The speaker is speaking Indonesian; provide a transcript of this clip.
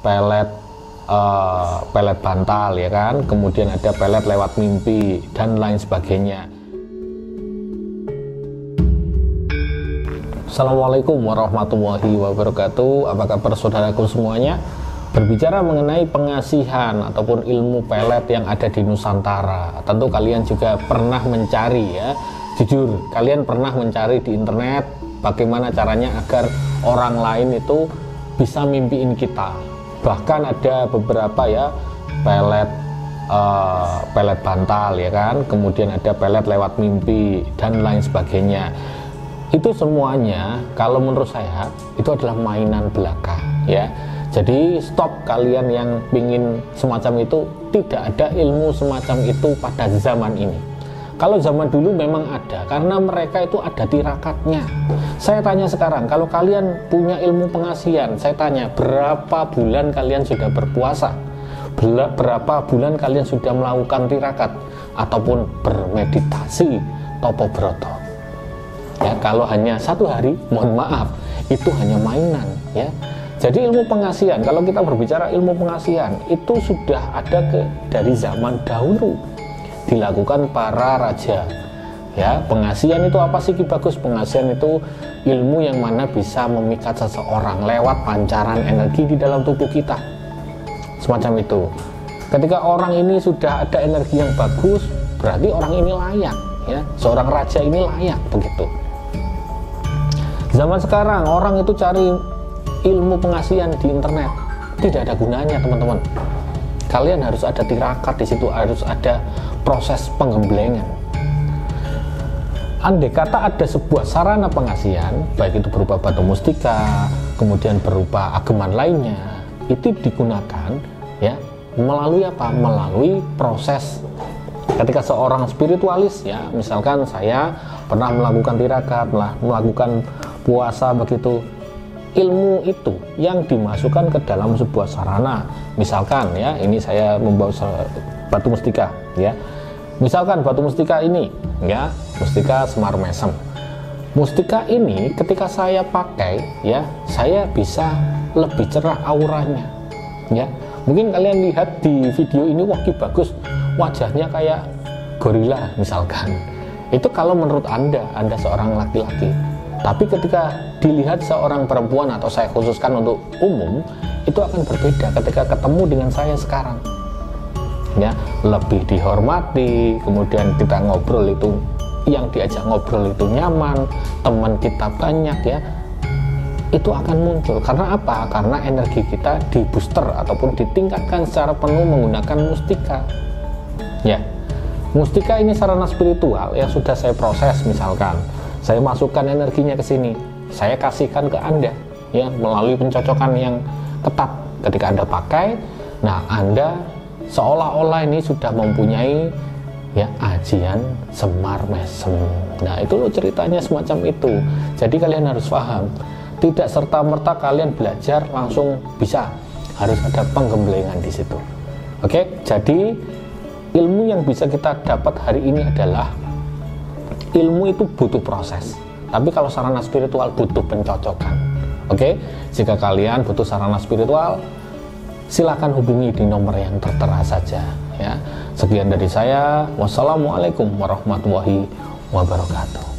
pelet pelet bantal ya kan, kemudian ada pelet lewat mimpi dan lain sebagainya. Assalamualaikum warahmatullahi wabarakatuh. Apa kabar saudaraku semuanya? Berbicara mengenai pengasihan ataupun ilmu pelet yang ada di Nusantara, tentu kalian juga pernah mencari ya. Jujur, kalian pernah mencari di internet bagaimana caranya agar orang lain itu bisa mimpiin kita. Bahkan ada beberapa ya pelet bantal ya kan, kemudian ada pelet lewat mimpi dan lain sebagainya. Itu semuanya kalau menurut saya itu adalah mainan belaka ya. Jadi stop kalian yang pingin semacam itu. Tidak ada ilmu semacam itu pada zaman ini. Kalau zaman dulu memang ada, karena mereka itu ada tirakatnya. Saya tanya sekarang, kalau kalian punya ilmu pengasihan, saya tanya berapa bulan kalian sudah berpuasa, berapa bulan kalian sudah melakukan tirakat ataupun bermeditasi topo broto. Ya, kalau hanya 1 hari, mohon maaf, itu hanya mainan ya. Jadi ilmu pengasihan, kalau kita berbicara ilmu pengasihan, itu sudah ada dari zaman dahulu, dilakukan para raja. Ya, pengasihan itu apa sih Ki Bagus? Pengasihan itu ilmu yang mana bisa memikat seseorang lewat pancaran energi di dalam tubuh kita. Semacam itu. Ketika orang ini sudah ada energi yang bagus, berarti orang ini layak, ya. Seorang raja ini layak begitu. Zaman sekarang orang itu cari ilmu pengasihan di internet, tidak ada gunanya teman-teman. Kalian harus ada tirakat di situ, harus ada proses penggemblengan. Andai kata ada sebuah sarana pengasihan, baik itu berupa batu mustika, kemudian berupa ageman lainnya, itu digunakan ya melalui apa? Melalui proses. Ketika seorang spiritualis ya, misalkan saya pernah melakukan tirakat, melakukan puasa begitu, ilmu itu yang dimasukkan ke dalam sebuah sarana. Misalkan ya, ini saya membawa batu mustika ya. Misalkan batu mustika ini ya, mustika Semar Mesem. Mustika ini ketika saya pakai ya, saya bisa lebih cerah auranya ya. Mungkin kalian lihat di video ini, wah Ki Bagus wajahnya kayak gorila misalkan. Itu kalau menurut Anda seorang laki-laki. Tapi ketika dilihat seorang perempuan, atau saya khususkan untuk umum, itu akan berbeda ketika ketemu dengan saya sekarang ya, lebih dihormati, kemudian kita ngobrol itu, yang diajak ngobrol itu nyaman, teman kita banyak ya, itu akan muncul. Karena apa? Karena energi kita di booster ataupun ditingkatkan secara penuh menggunakan mustika ya. Mustika ini sarana spiritual yang sudah saya proses. Misalkan saya masukkan energinya ke sini, saya kasihkan ke Anda ya melalui pencocokan yang ketat. Ketika Anda pakai, nah Anda seolah-olah ini sudah mempunyai ya ajian Semar Mesem. Nah itu loh ceritanya semacam itu. Jadi kalian harus paham, tidak serta-merta kalian belajar langsung bisa, harus ada penggemblengan di situ. Oke, jadi ilmu yang bisa kita dapat hari ini adalah ilmu itu butuh proses. Tapi kalau sarana spiritual butuh pencocokan. Oke, jika kalian butuh sarana spiritual, silakan hubungi di nomor yang tertera saja ya. Sekian dari saya. Wassalamualaikum warahmatullahi wabarakatuh.